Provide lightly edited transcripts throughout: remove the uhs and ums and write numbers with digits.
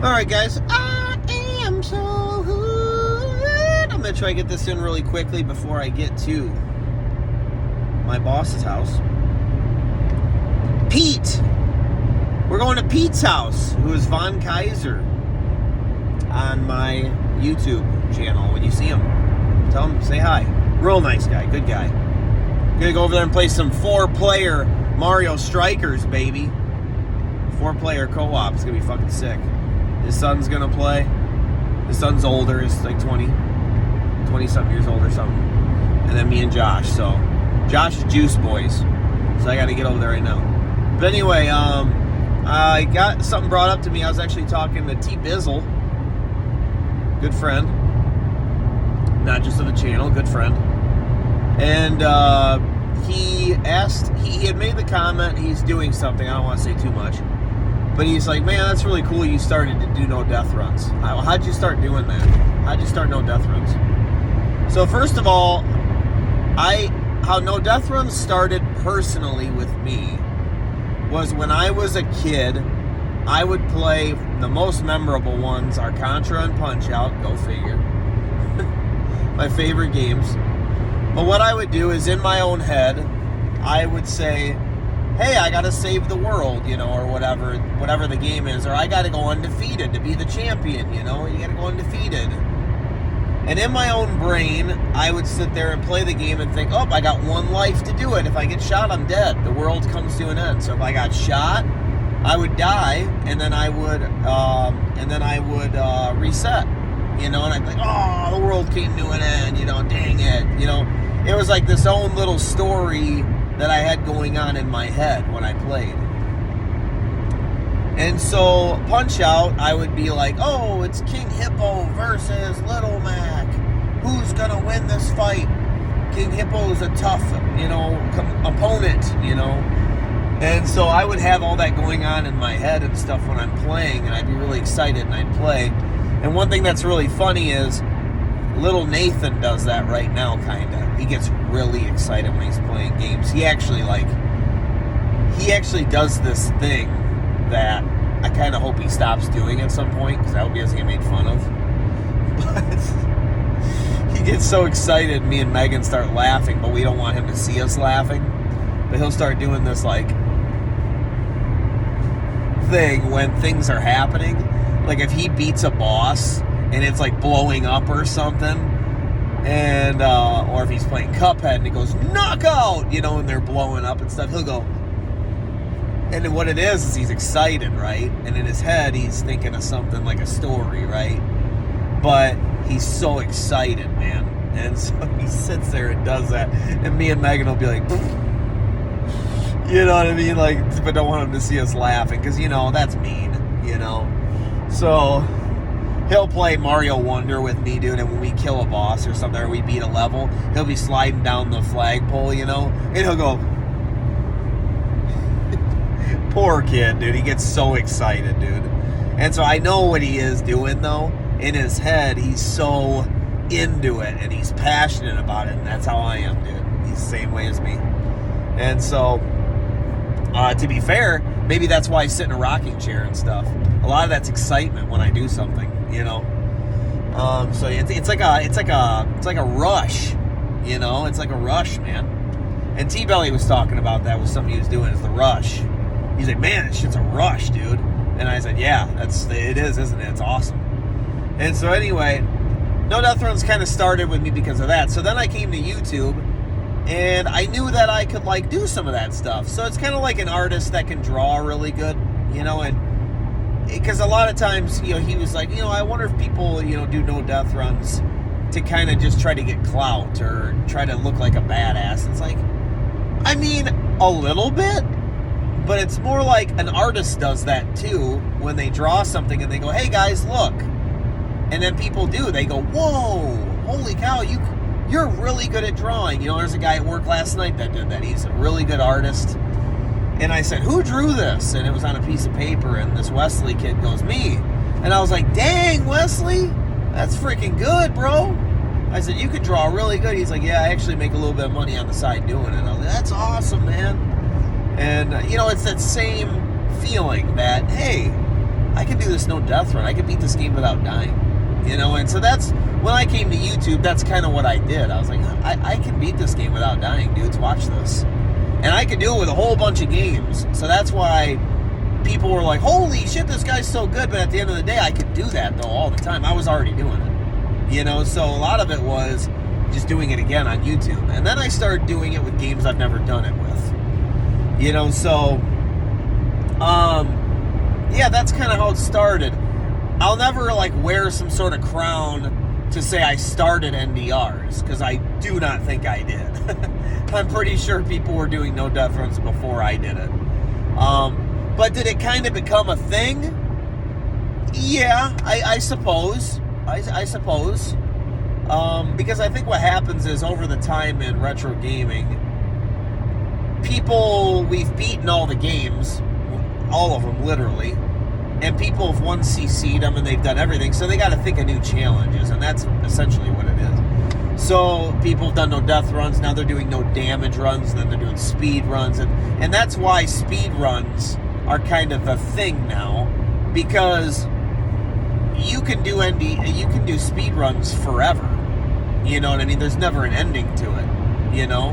Alright guys, I am so good. I'm going to try to get this in really quickly before I get to my boss's house. Pete! We're going to Pete's house, who is Von Kaiser on my YouTube channel. When you see him, tell him, say hi. Real nice guy, good guy. Gonna go over there and play some 4-player Mario Strikers, baby. 4-player co-op. It's gonna be fucking sick. His son's gonna play. His son's older. He's like 20-something years old or something. And then me and Josh. So, Josh is Juice Boys. So I gotta get over there right now. But anyway, I got something brought up to me. I was actually talking to T Bizzle. Good friend. Not just of the channel, good friend. And he asked, he had made the comment, he's doing something, I don't want to say too much. But he's like, man, that's really cool you started to do no death runs. How'd you start doing that? How'd you start no death runs? So first of all, how no death runs started personally with me was when I was a kid, I would play, the most memorable ones are Contra and Punch-Out, go figure. My favorite games. But what I would do is in my own head, I would say, hey, I gotta save the world, you know, or whatever the game is, or I gotta go undefeated to be the champion, you know, you gotta go undefeated. And in my own brain, I would sit there and play the game and think, oh, I got one life to do it. If I get shot, I'm dead. The world comes to an end. So if I got shot, I would die, and then I would reset, you know, and I'd be like, oh, the world came to an end, you know, dang it, you know. It was like this own little story that I had going on in my head when I played. And so, Punch-Out, I would be like, oh, it's King Hippo versus Little Mac. Who's gonna win this fight? King Hippo is a tough, you know, opponent, you know. And so I would have all that going on in my head and stuff when I'm playing, and I'd be really excited and I'd play. And one thing that's really funny is little Nathan does that right now, kind of. He gets really excited when he's playing games. He actually does this thing that I kind of hope he stops doing at some point, because I hope he doesn't get made fun of. But he gets so excited, me and Megan start laughing, but we don't want him to see us laughing. But he'll start doing this, like, thing when things are happening. Like, if he beats a boss and it's like blowing up or something, and or if he's playing Cuphead and he goes knockout, you know, and they're blowing up and stuff, he'll go, and then what it is he's excited, right? And in his head he's thinking of something like a story, right? But he's so excited, man, and so he sits there and does that, and me and Megan will be like, you know what I mean, like, but don't want him to see us laughing, because, you know, that's mean, you know. So he'll play Mario Wonder with me, dude, and when we kill a boss or something, or we beat a level, he'll be sliding down the flagpole, you know, and he'll go, poor kid, dude, he gets so excited, dude. And so I know what he is doing, though. In his head, he's so into it, and he's passionate about it, and that's how I am, dude. He's the same way as me. And so, to be fair, maybe that's why I sit in a rocking chair and stuff. A lot of that's excitement when I do something, you know. So it's like a rush, you know. It's like a rush, man. And T-Belly was talking about that with something he was doing, is the rush. He's like, man, this shit's a rush, dude. And I said, yeah, it is, isn't it? It's awesome. And so anyway, No Death Runs kind of started with me because of that. So then I came to YouTube, and I knew that I could, like, do some of that stuff. So it's kind of like an artist that can draw really good, you know, and because a lot of times, you know, he was like, you know, I wonder if people, you know, do no death runs to kind of just try to get clout or try to look like a badass. It's like, I mean, a little bit, but it's more like an artist does that too when they draw something and they go, hey guys, look. And then people do. They go, whoa, holy cow, you're really good at drawing. You know, there's a guy at work last night that did that. He's a really good artist. And I said, who drew this? And it was on a piece of paper, and this Wesley kid goes, me. And I was like, dang, Wesley, that's freaking good, bro. I said, you could draw really good. He's like, yeah, I actually make a little bit of money on the side doing it. I was like, that's awesome, man. And, you know, it's that same feeling that, hey, I can do this no death run. I can beat this game without dying. You know, and so that's, when I came to YouTube, that's kind of what I did. I was like, I can beat this game without dying, dudes. Watch this. And I could do it with a whole bunch of games. So that's why people were like, holy shit, this guy's so good. But at the end of the day, I could do that, though, all the time. I was already doing it. You know, so a lot of it was just doing it again on YouTube. And then I started doing it with games I've never done it with. You know, so, yeah, that's kind of how it started. I'll never, like, wear some sort of crown to say I started NDRs, because I do not think I did. I'm pretty sure people were doing no death runs before I did it. But did it kind of become a thing? Yeah, I suppose. I suppose. Because I think what happens is, over the time in retro gaming, we've beaten all the games, all of them, literally. And people have 1cc'd them and they've done everything, so they got to think of new challenges, and that's essentially what it is. So people have done no death runs, now they're doing no damage runs, then they're doing speed runs, and that's why speed runs are kind of a thing now, because you can do speed runs forever. You know what I mean? There's never an ending to it, you know?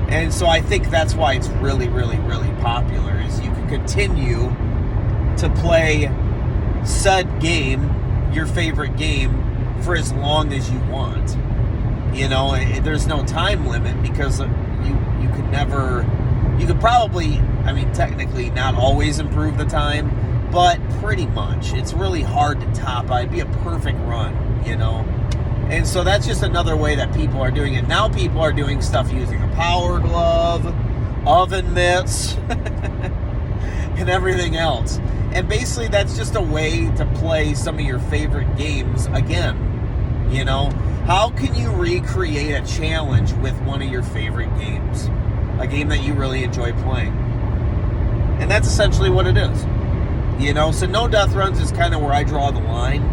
And so I think that's why it's really, really, really popular, is you can continue to play said game, your favorite game, for as long as you want. You know, there's no time limit, because you could probably, I mean, technically not always improve the time, but pretty much. It's really hard to top. It'd be a perfect run, you know? And so that's just another way that people are doing it. Now people are doing stuff using a power glove, oven mitts, and everything else. And basically that's just a way to play some of your favorite games again. You know? How can you recreate a challenge with one of your favorite games? A game that you really enjoy playing. And that's essentially what it is. You know? So no death runs is kind of where I draw the line.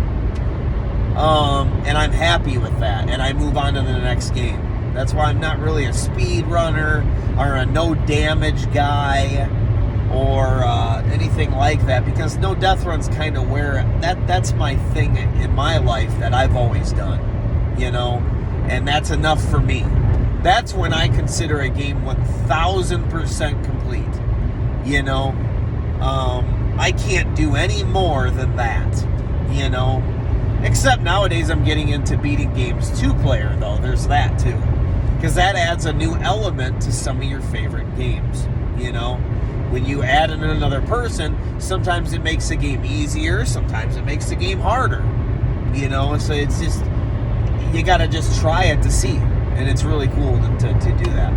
And I'm happy with that. And I move on to the next game. That's why I'm not really a speed runner or a no damage guy or anything like that, because no death runs kind of where that's my thing in my life that I've always done, you know, and that's enough for me. That's when I consider a game 1000% complete, you know. I can't do any more than that, you know, except nowadays I'm getting into beating games 2-player, though. There's that too, because that adds a new element to some of your favorite games, you know. When you add in another person, sometimes it makes the game easier, sometimes it makes the game harder. You know, so it's just, you gotta just try it to see. And it's really cool to do that.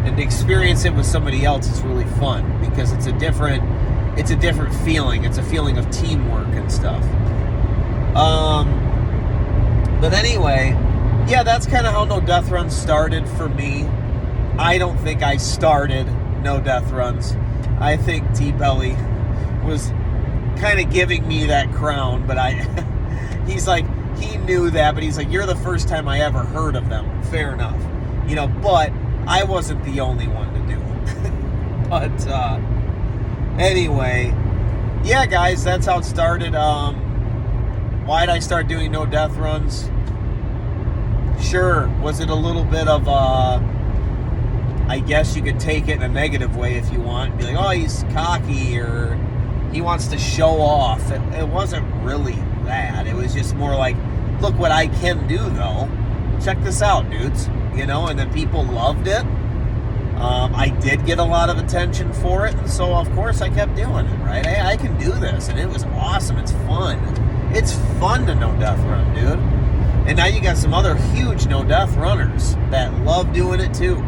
And to experience it with somebody else is really fun, because it's a different feeling. It's a feeling of teamwork and stuff. But anyway, yeah, that's kind of how no death runs started for me. I don't think I started no death runs. I think T-Belly was kind of giving me that crown, but he's like, he knew that, but he's like, you're the first time I ever heard of them. Fair enough. You know, but I wasn't the only one to do it. But, anyway, yeah, guys, that's how it started. Why'd I start doing no death runs? Sure, was it a little bit of, I guess you could take it in a negative way if you want. Be like, oh, he's cocky, or he wants to show off. It wasn't really that. It was just more like, look what I can do, though. Check this out, dudes. You know, and then people loved it. I did get a lot of attention for it, and so, of course, I kept doing it, right? Hey, I can do this, and it was awesome. It's fun. It's fun to no death run, dude. And now you got some other huge no death runners that love doing it, too.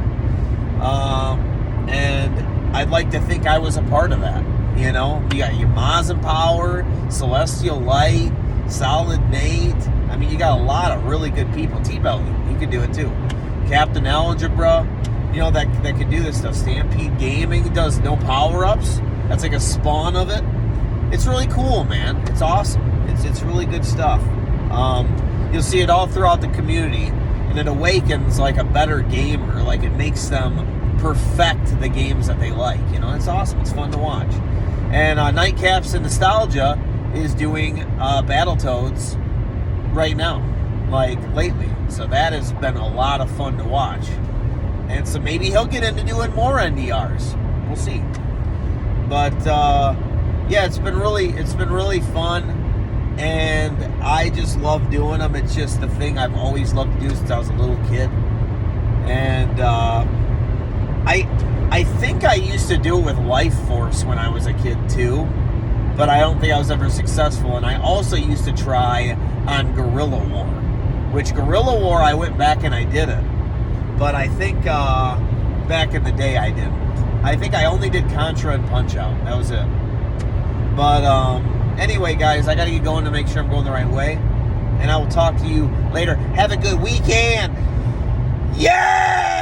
And I'd like to think I was a part of that, you know? You got your Mazin Power, Celestial Light, Solid Nate. I mean, you got a lot of really good people. T-Belly, he could do it too. Captain Algebra, you know, that could do this stuff. Stampede Gaming does no power-ups. That's like a spawn of it. It's really cool, man. It's awesome. It's really good stuff. You'll see it all throughout the community, and it awakens like a better gamer. Like, it makes them perfect the games that they like. You know, it's awesome. It's fun to watch. And Nightcaps and Nostalgia, is doing Battletoads right now, like lately. So that has been a lot of fun to watch. And so maybe he'll get into doing more NDRs. We'll see. But yeah, it's been really fun. And I just love doing them. It's just the thing I've always loved to do since I was a little kid. And I think I used to do it with Life Force when I was a kid too, but I don't think I was ever successful. And I also used to try on Guerrilla War, which Guerrilla War I went back and I did it. But I think back in the day I didn't. I think I only did Contra and Punch-Out. That was it. But anyway, guys, I got to get going to make sure I'm going the right way. And I will talk to you later. Have a good weekend. Yeah!